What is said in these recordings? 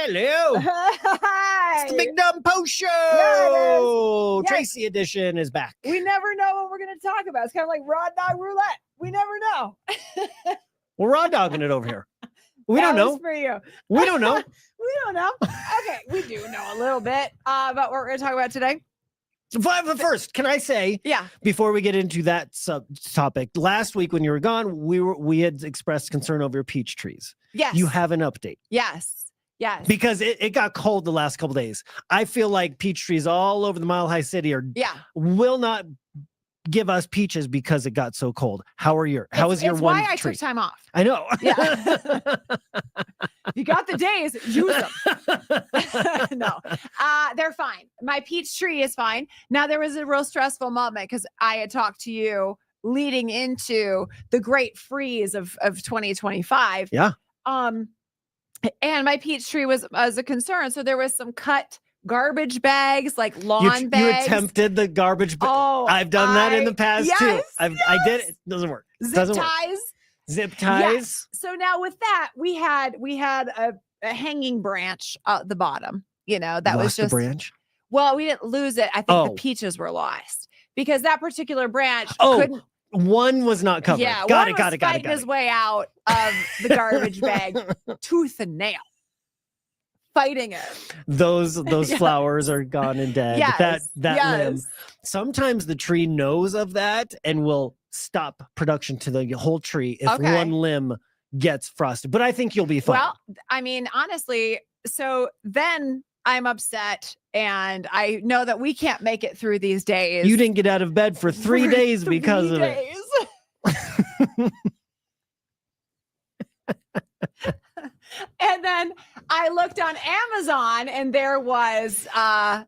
Hello. Hi. It's the Big Dumb Post Show. Yeah, it is. Tracy edition is back. We never know what we're going to talk about. It's kind of like raw dog roulette. We never know. We're raw dogging it over here. We That don't know. was for you. We don't know. We don't know. Okay, we do know a little bit about what we're going to talk about today. But first, can I say, Yeah. before we get into that topic, last week when you were gone, we had expressed concern over peach trees. Yes. You have an update. Yes. Yes. Because it got cold the last couple days. I feel like peach trees all over the Mile High City will not give us peaches because it got so cold. How is your one It's why I tree? took time off. I know. Yeah. You got the days, use them. No, they're fine. My peach tree is fine. Now, there was a real stressful moment because I had talked to you leading into the great freeze of 2025. Yeah. And my peach tree was a concern. So there was some cut garbage bags, like lawn bags. You attempted the garbage bag. Oh, I've done that in the past too. I did it. Doesn't work. Zip ties. Zip ties. Yes. So now with that, we had a hanging branch at the bottom. You know, that was just the branch. Well, we didn't lose it. I think the peaches were lost because that particular branch couldn't. One was not covered. Yeah, got it. Fighting his way out of the garbage bag, tooth and nail, fighting it. Those flowers are gone and dead. Yes, that limb. Sometimes the tree knows of that and will stop production to the whole tree if one limb gets frosted. But I think you'll be fine. Well, I mean, honestly, so then I'm upset and I know that we can't make it through these days. You didn't get out of bed for 3 days because of it. And then I looked on Amazon and there was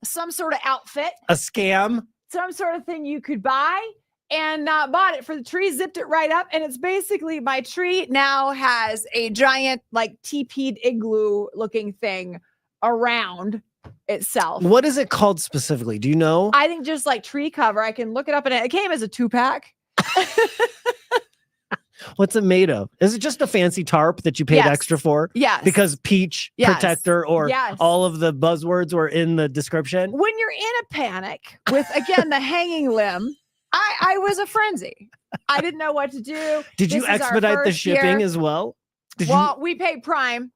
some sort of outfit. A scam. Some sort of thing you could buy and bought it for the tree, zipped it right up. And it's basically my tree now has a giant like teepeed igloo looking thing around itself. What is it called specifically? Do you know? I think just like tree cover. I can look it up and it came as a 2-pack. What's it made of? Is it just a fancy tarp that you paid extra for? Yes. Because peach protector or all of the buzzwords were in the description? When you're in a panic with, again, the hanging limb, I was a frenzy. I didn't know what to do. Did you expedite the shipping as well? We paid Prime.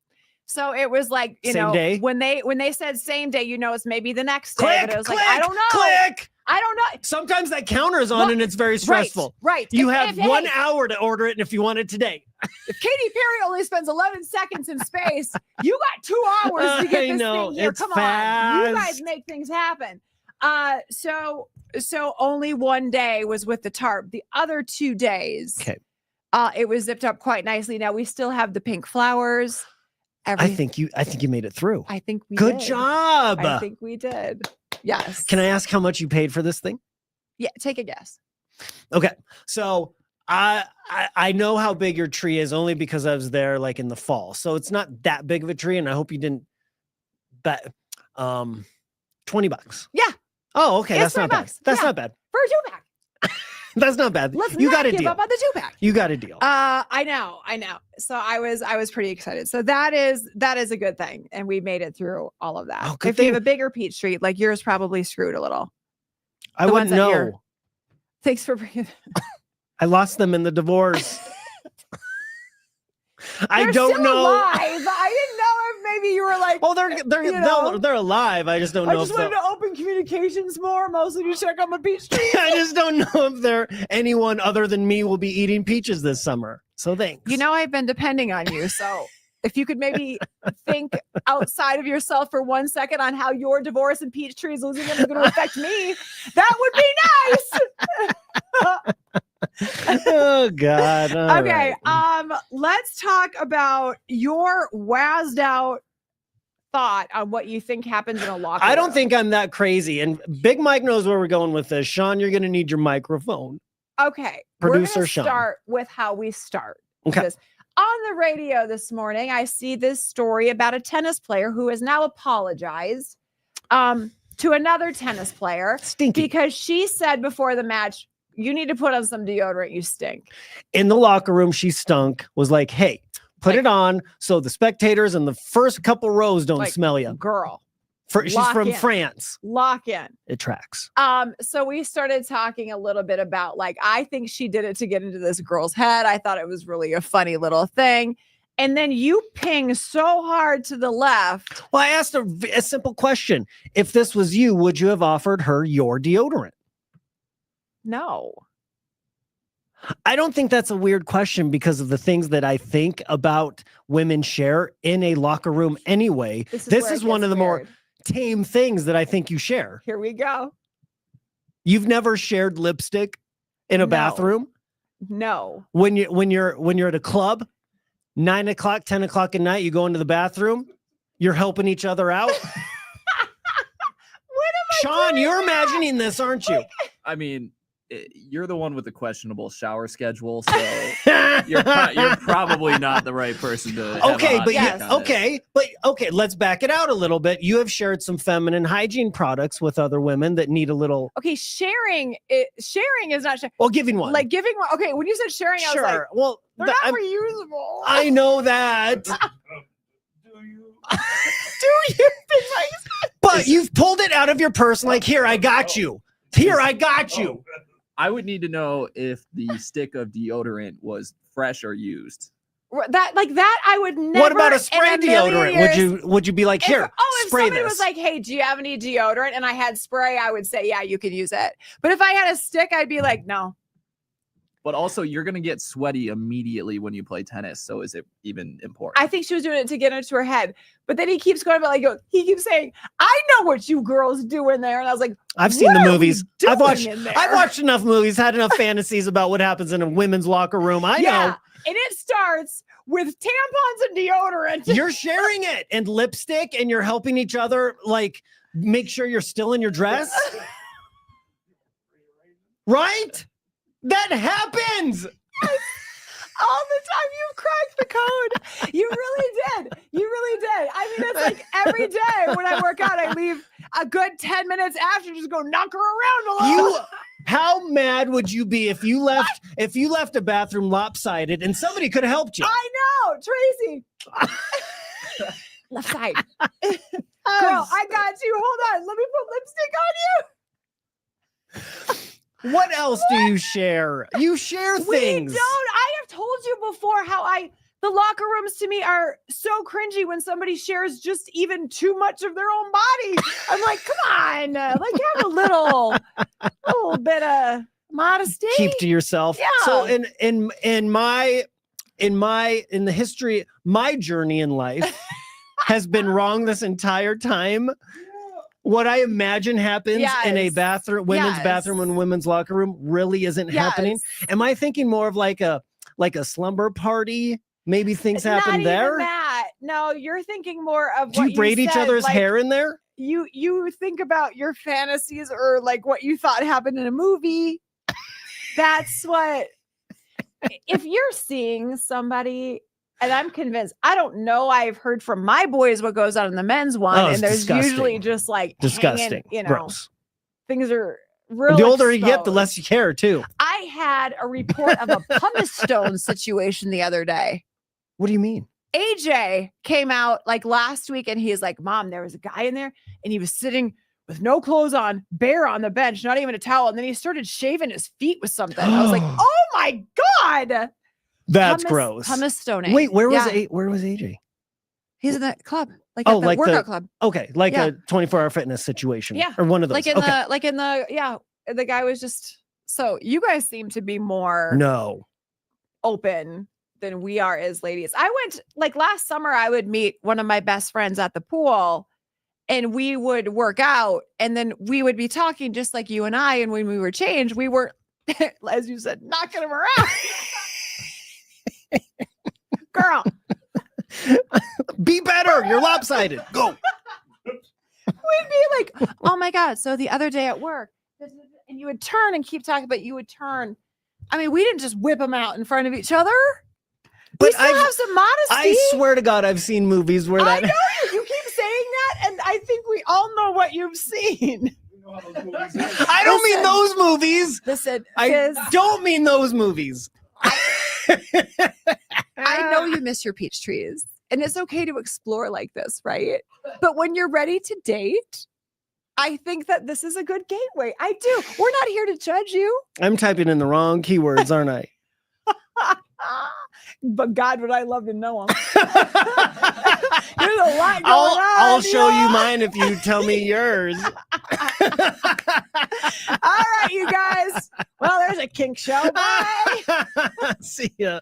So it was like, same day? when they said same day, it's maybe the next day. But it was like, I don't know. Click. I don't know. Sometimes that counter is on and it's very stressful. Right. You have 1 hour to order it if you want it today. If Katy Perry only spends 11 seconds in space, you got 2 hours to get this thing here. Come on. You guys make things happen. So only one day was with the tarp. The other 2 days, it was zipped up quite nicely. Now we still have the pink flowers. I think you made it through. I think we did. Good did. job. I think we did. Yes. Can I ask how much you paid for this thing? Yeah, take a guess. Okay. So I know how big your tree is only because I was there like in the fall. So it's not that big of a tree, and I hope you didn't bet $20. Yeah. Oh, okay. That's not bad. That's not bad. For a 2-pack. That's not bad. You got a deal. Up on the 2-pack. You got a deal. I know. So I was pretty excited. So that is a good thing, and we made it through all of that. Oh, if you have a bigger peach tree, like yours, probably screwed a little. I wouldn't know. Thanks for bringing. I lost them in the divorce. I They're don't know. Alive. I didn't know if maybe you were like. Oh, they're alive. I just don't know. I just wanted to open communications more, mostly to check on my peach tree. I just don't know if anyone other than me will be eating peaches this summer. So thanks. I've been depending on you. So if you could maybe think outside of yourself for 1 second on how your divorce and peach trees losing them is going to affect me, that would be nice. Oh God. All okay. right. Let's talk about your wazzed out thought on what you think happens in a locker room. I don't think I'm that crazy. And Big Mike knows where we're going with this. Sean, you're going to need your microphone. Okay. Producer we're Sean. Start with how we start. Okay. Because on the radio this morning, I see this story about a tennis player who has now apologized to another tennis player. Stinky. Because she said before the match, you need to put on some deodorant. You stink. In the locker room, she stunk, was like, hey, Put it on so the spectators in the first couple rows don't smell you. Girl. She's from France. Lock in. It tracks. So we started talking a little bit about I think she did it to get into this girl's head. I thought it was really a funny little thing. And then you ping so hard to the left. Well, I asked a simple question. If this was you, would you have offered her your deodorant? No. I don't think that's a weird question because of the things that I think about women share in a locker room anyway. This is one of the more tame things that I think you share. Here we go. You've never shared lipstick in a bathroom? No. When you're at a club, 9 o'clock, 10 o'clock at night, you go into the bathroom, you're helping each other out. Sean, you're imagining this, aren't you? I mean, you're the one with the questionable shower schedule, so you're probably not the right person to. Okay, but let's back it out a little bit. You have shared some feminine hygiene products with other women that need a little. Okay, sharing is not sharing. Well, giving one. Like giving one. Okay, when you said sharing, I was like, well, they're not reusable. I know that. Do you? Do you? But you've pulled it out of your purse, like, here, I got you. Here, I got you. I would need to know if the stick of deodorant was fresh or used. That I would never. What about a spray deodorant? Would you be like, here, if spray somebody this? was like, hey, do you have any deodorant? And I had spray, I would say, yeah, you can use it. But if I had a stick, I'd be like, no. But also, you're going to get sweaty immediately when you play tennis. So is it even important? I think she was doing it to get into her head. But then he keeps going about he keeps saying, I know what you girls do in there. And I was like, I've seen the movies. I've watched enough movies, had enough fantasies about what happens in a women's locker room. I know. And it starts with tampons and deodorant. You're sharing it and lipstick, and you're helping each other, make sure you're still in your dress. Right? That happens all the time. You've cracked the code. You really did. You really did. I mean, it's like every day when I work out, I leave a good 10 minutes after, just go knock her around a little. How mad would you be if you left a bathroom lopsided and somebody could have helped you? I know, Tracy. Left side. Girl, I got you. Hold on. Let me put lipstick on you. What else do you share? You share things. We don't. I have told you before how the locker rooms to me are so cringy when somebody shares just even too much of their own body. I'm like, come on, have a little bit of modesty. Keep to yourself. Yeah. So in the history, my journey in life has been wrong this entire time. What I imagine happens in a bathroom, women's bathroom and women's locker room really isn't happening. Am I thinking more of like a slumber party? Maybe things happen there. Even that. No, you're thinking more of do you braid each other's hair in there? You think about your fantasies or what you thought happened in a movie. That's what. If you're seeing somebody. And I'm convinced, I don't know. I've heard from my boys what goes on in the men's one. And there's disgusting. Usually just disgusting. Hanging, gross. Things are real. The older you get, the less you care too. I had a report of a pumice stone situation the other day. What do you mean? AJ came out last week and he's like, Mom, there was a guy in there and he was sitting with no clothes on, bare on the bench, not even a towel. And then he started shaving his feet with something. I was like, oh my God. That's gross. Pumice stoning. Wait, where was AJ? He's in the club, at the workout club. Okay, a 24-hour fitness situation. Yeah, or one of those. The guy was just. So you guys seem to be more open than we are as ladies. I went last summer. I would meet one of my best friends at the pool, and we would work out, and then we would be talking just like you and I. And when we were changed, we were, as you said, knocking him around. Girl, be better. You're lopsided. Go. We'd be like, oh my God. So the other day at work, and you would turn and keep talking, but you would turn. I mean, we didn't just whip them out in front of each other. But we still have some modesty. I swear to God, I've seen movies where that. I know you keep saying that, and I think we all know what you've seen. I don't mean those movies. Listen, I don't mean those movies. I know you miss your peach trees, and it's okay to explore like this, right? But when you're ready to date, I think that this is a good gateway. I do. We're not here to judge you. I'm typing in the wrong keywords, aren't I? But God, would I love to know them. There's a lot going on. I'll show you mine if you tell me yours. All right, you guys. Well, there's a kink show. Bye. See ya.